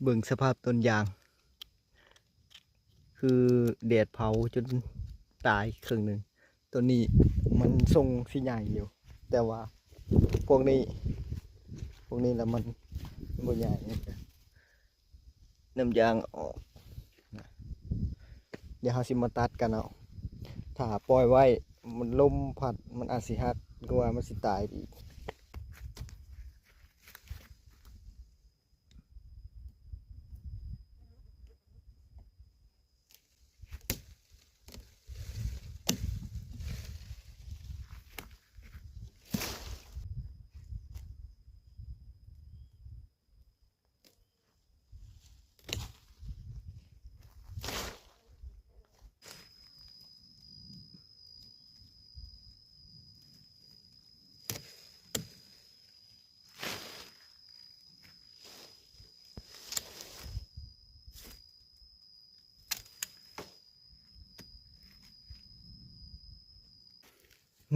เบิ่งสภาพต้นยางคือแดดเผาจนตายครึ่งหนึ่งตัวนี้มันทรงสีใหญ่อยู่แต่ว่าพวกนี้แล้วมันบ่ใหญ่น้ำยางออกเดี๋ยวเราสิมาตัดกันเอาถ้าปล่อยไว้มันลมพัดมันอาจสิหักก็ว่ามันสิตายอีก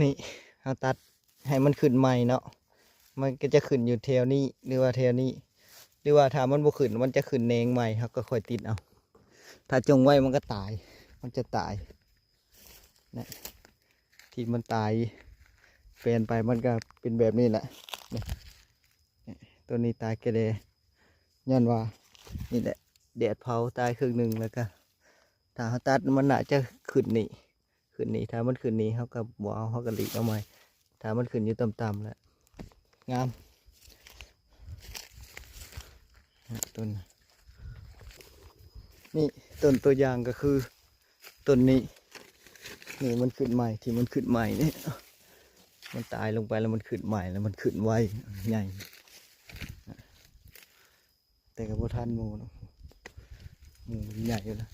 นี่เราตัดให้มันขึ้นใหม่เนาะมันก็จะขึ้นอยู่แถวนี้หรือว่าแถวนี้หรือว่าถ้ามันบ่ขึ้นมันจะขึ้นเนงใหม่ครับก็ค่อยติดเอาถ้าจงไว้มันก็ตายมันจะตายนะที่มันตายเปลี่ยนไปมันก็เป็นแบบนี้แหละนี่ตัวนี้ตายแกเลยย้อนว่านี่แหละแดดเผาตายครึ่งหนึ่งแล้วก็ถ้าเขาตัดมันน่าจะขึ้นนี่ถ้ามันขึ้นนี่เขาก็บ่เอาเขาก็หลีกเอาใหม่ถ้ามันขึ้นอยู่ต่ำๆแล้วงามต้นนี่ต้นตัวอย่างก็คือต้นนี้นี่มันขึ้นใหม่ที่มันขึ้นใหม่นี่มันตายลงไปแล้วมันขึ้นใหม่แล้วมันขึ้นไวใหญ่แต่กับพวกท่านหมูใหญ่อยู่แล้ว